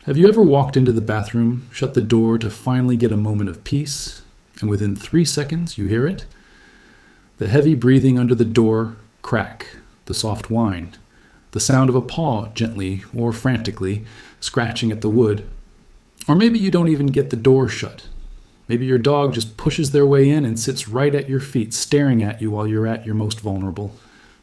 Have you ever walked into the bathroom, shut the door to finally get a moment of peace, and within 3 seconds you hear it? The heavy breathing under the door crack, the soft whine, the sound of a paw gently or frantically scratching at the wood. Or maybe you don't even get the door shut. Maybe your dog just pushes their way in and sits right at your feet, staring at you while you're at your most vulnerable.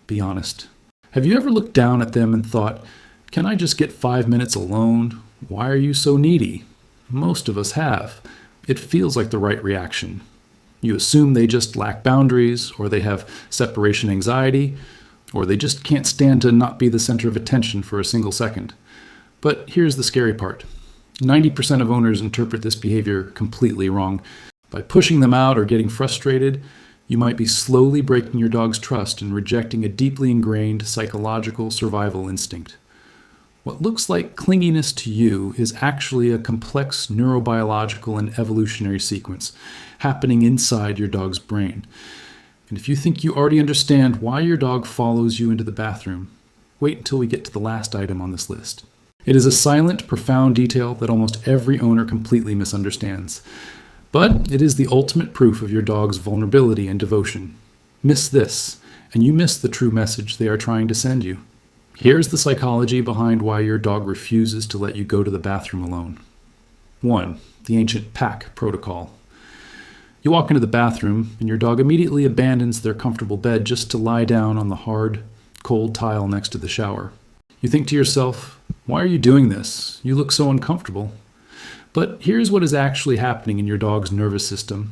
Be honest. Have you ever looked down at them and thought, "Can I just get 5 minutes alone? Why are you so needy?" Most of us have. It feels like the right reaction. You assume they just lack boundaries, or they have separation anxiety, or they just can't stand to not be the center of attention for a single second. But here's the scary part. 90% of owners interpret this behavior completely wrong. By pushing them out or getting frustrated, you might be slowly breaking your dog's trust and rejecting a deeply ingrained psychological survival instinct. What looks like clinginess to you is actually a complex neurobiological and evolutionary sequence happening inside your dog's brain. And if you think you already understand why your dog follows you into the bathroom, wait until we get to the last item on this list. It is a silent, profound detail that almost every owner completely misunderstands. But it is the ultimate proof of your dog's vulnerability and devotion. Miss this, and you miss the true message they are trying to send you. Here's the psychology behind why your dog refuses to let you go to the bathroom alone. 1. The ancient pack protocol. You walk into the bathroom, and your dog immediately abandons their comfortable bed just to lie down on the hard, cold tile next to the shower. You think to yourself, "Why are you doing this? You look so uncomfortable." But here's what is actually happening in your dog's nervous system.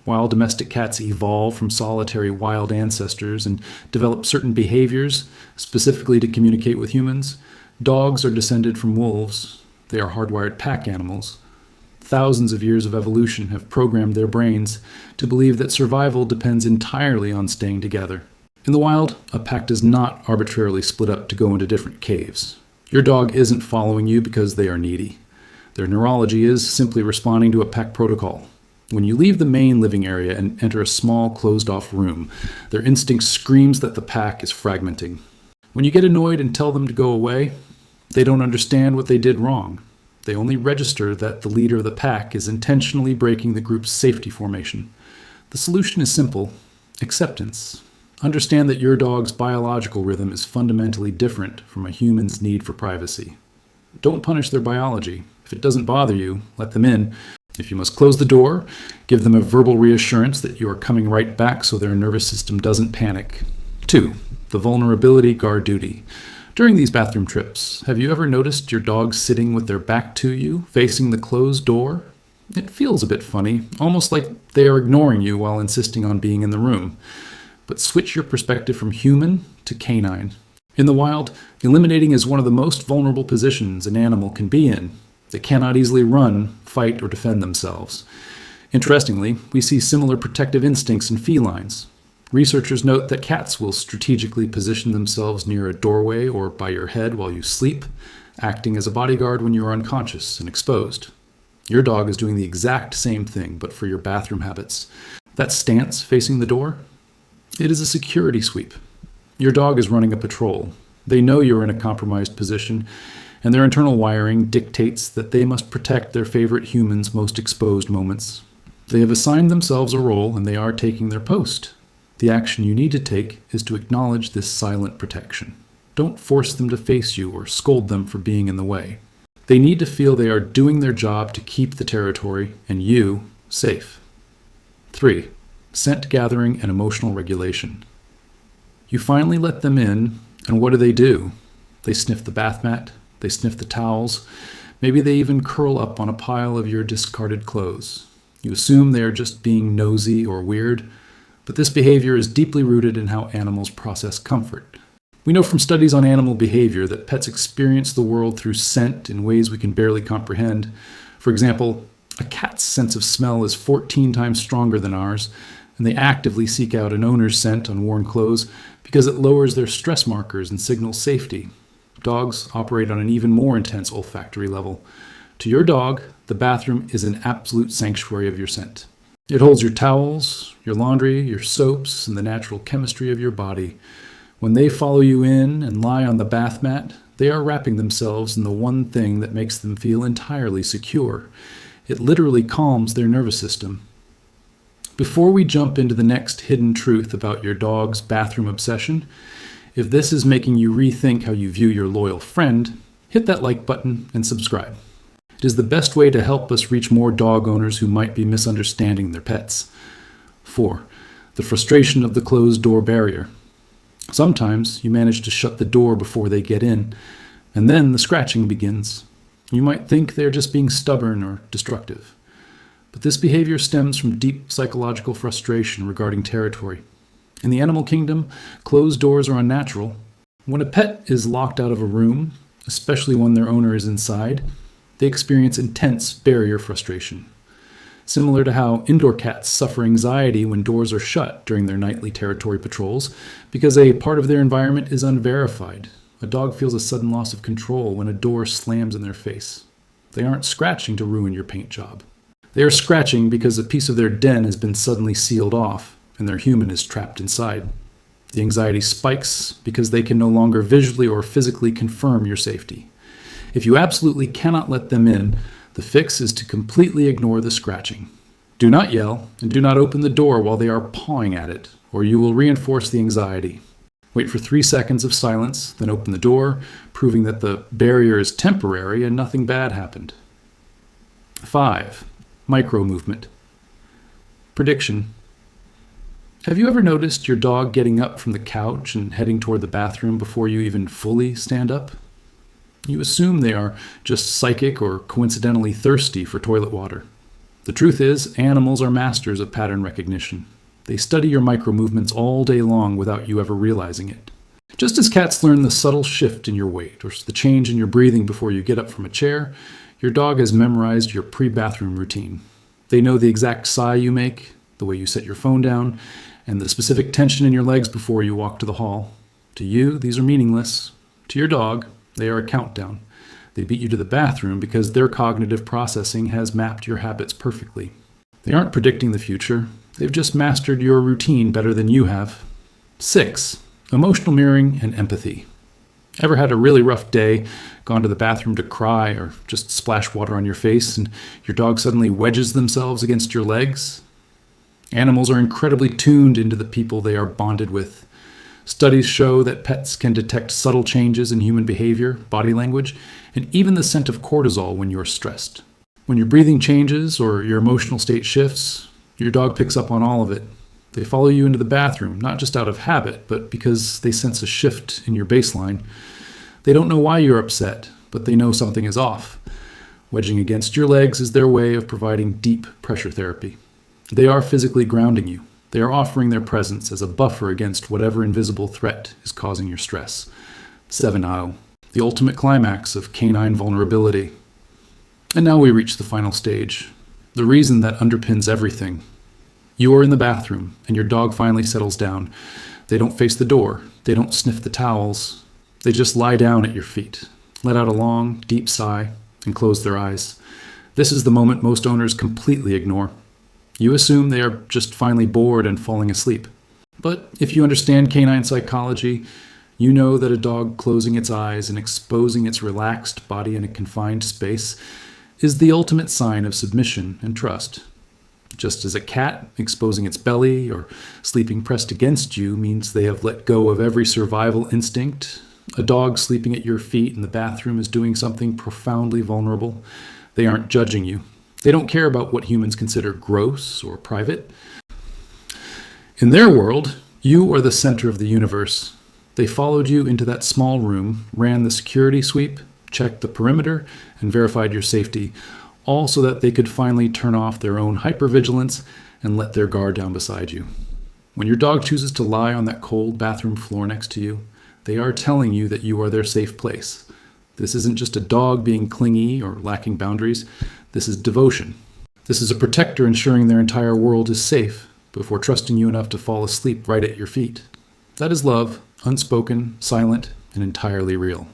While domestic cats evolve from solitary wild ancestors and develop certain behaviors specifically to communicate with humans, dogs are descended from wolves. They are hardwired pack animals. Thousands of years of evolution have programmed their brains to believe that survival depends entirely on staying together. In the wild, a pack does not arbitrarily split up to go into different caves. Your dog isn't following you because they are needy. Their neurology is simply responding to a pack protocol. When you leave the main living area and enter a small, closed-off room, their instinct screams that the pack is fragmenting. When you get annoyed and tell them to go away, they don't understand what they did wrong. They only register that the leader of the pack is intentionally breaking the group's safety formation. The solution is simple: acceptance. Understand that your dog's biological rhythm is fundamentally different from a human's need for privacy. Don't punish their biology. If it doesn't bother you, let them in. If you must close the door, give them a verbal reassurance that you are coming right back so their nervous system doesn't panic. 2. The vulnerability guard duty. During these bathroom trips, have you ever noticed your dog sitting with their back to you, facing the closed door? It feels a bit funny, almost like they are ignoring you while insisting on being in the room. But switch your perspective from human to canine. In the wild, eliminating is one of the most vulnerable positions an animal can be in. They cannot easily run, fight, or defend themselves. Interestingly, we see similar protective instincts in felines. Researchers note that cats will strategically position themselves near a doorway or by your head while you sleep, acting as a bodyguard when you are unconscious and exposed. Your dog is doing the exact same thing, but for your bathroom habits. That stance facing the door? It is a security sweep. Your dog is running a patrol. They know you're in a compromised position, and their internal wiring dictates that they must protect their favorite human's most exposed moments. They have assigned themselves a role, and they are taking their post. The action you need to take is to acknowledge this silent protection. Don't force them to face you or scold them for being in the way. They need to feel they are doing their job to keep the territory and you safe. 3. Scent gathering and emotional regulation. You finally let them in, and what do? They sniff the bath mat. They sniff the towels. Maybe they even curl up on a pile of your discarded clothes. You assume they are just being nosy or weird, but this behavior is deeply rooted in how animals process comfort. We know from studies on animal behavior that pets experience the world through scent in ways we can barely comprehend. For example, a cat's sense of smell is 14 times stronger than ours, and they actively seek out an owner's scent on worn clothes because it lowers their stress markers and signals safety. Dogs operate on an even more intense olfactory level. To your dog, the bathroom is an absolute sanctuary of your scent. It holds your towels, your laundry, your soaps, and the natural chemistry of your body. When they follow you in and lie on the bath mat, They are wrapping themselves in the one thing that makes them feel entirely secure. It literally calms their nervous system. Before we jump into the next hidden truth about your dog's bathroom obsession, if this is making you rethink how you view your loyal friend, hit that like button and subscribe. It is the best way to help us reach more dog owners who might be misunderstanding their pets. 4. The frustration of the closed door barrier. Sometimes you manage to shut the door before they get in, and then the scratching begins. You might think they're just being stubborn or destructive. But this behavior stems from deep psychological frustration regarding territory. In the animal kingdom, closed doors are unnatural. When a pet is locked out of a room, especially when their owner is inside, they experience intense barrier frustration. Similar to how indoor cats suffer anxiety when doors are shut during their nightly territory patrols because a part of their environment is unverified. A dog feels a sudden loss of control when a door slams in their face. They aren't scratching to ruin your paint job. They are scratching because a piece of their den has been suddenly sealed off and their human is trapped inside. The anxiety spikes because they can no longer visually or physically confirm your safety. If you absolutely cannot let them in, the fix is to completely ignore the scratching. Do not yell and do not open the door while they are pawing at it, or you will reinforce the anxiety. Wait for 3 seconds of silence, then open the door, proving that the barrier is temporary and nothing bad happened. 5. Micro-movement. Prediction. Have you ever noticed your dog getting up from the couch and heading toward the bathroom before you even fully stand up? You assume they are just psychic or coincidentally thirsty for toilet water. The truth is, animals are masters of pattern recognition. They study your micro-movements all day long without you ever realizing it. Just as cats learn the subtle shift in your weight or the change in your breathing before you get up from a chair, your dog has memorized your pre-bathroom routine. They know the exact sigh you make, the way you set your phone down, and the specific tension in your legs before you walk to the hall. To you, these are meaningless. To your dog, they are a countdown. They beat you to the bathroom because their cognitive processing has mapped your habits perfectly. They aren't predicting the future. They've just mastered your routine better than you have. 6. Emotional mirroring and empathy. Ever had a really rough day, gone to the bathroom to cry, or just splash water on your face, and your dog suddenly wedges themselves against your legs? Animals are incredibly tuned into the people they are bonded with. Studies show that pets can detect subtle changes in human behavior, body language, and even the scent of cortisol when you're stressed. When your breathing changes or your emotional state shifts, your dog picks up on all of it. They follow you into the bathroom, not just out of habit, but because they sense a shift in your baseline. They don't know why you're upset, but they know something is off. Wedging against your legs is their way of providing deep pressure therapy. They are physically grounding you. They are offering their presence as a buffer against whatever invisible threat is causing your stress. 7. The ultimate climax of canine vulnerability. And now we reach the final stage, the reason that underpins everything. You are in the bathroom, and your dog finally settles down. They don't face the door. They don't sniff the towels. They just lie down at your feet, let out a long, deep sigh, and close their eyes. This is the moment most owners completely ignore. You assume they are just finally bored and falling asleep. But if you understand canine psychology, you know that a dog closing its eyes and exposing its relaxed body in a confined space is the ultimate sign of submission and trust. Just as a cat exposing its belly or sleeping pressed against you means they have let go of every survival instinct, a dog sleeping at your feet in the bathroom is doing something profoundly vulnerable. They aren't judging you. They don't care about what humans consider gross or private. In their world, you are the center of the universe. They followed you into that small room, ran the security sweep, checked the perimeter, and verified your safety, all so that they could finally turn off their own hypervigilance and let their guard down beside you. When your dog chooses to lie on that cold bathroom floor next to you, they are telling you that you are their safe place. This isn't just a dog being clingy or lacking boundaries. This is devotion. This is a protector ensuring their entire world is safe before trusting you enough to fall asleep right at your feet. That is love, unspoken, silent, and entirely real.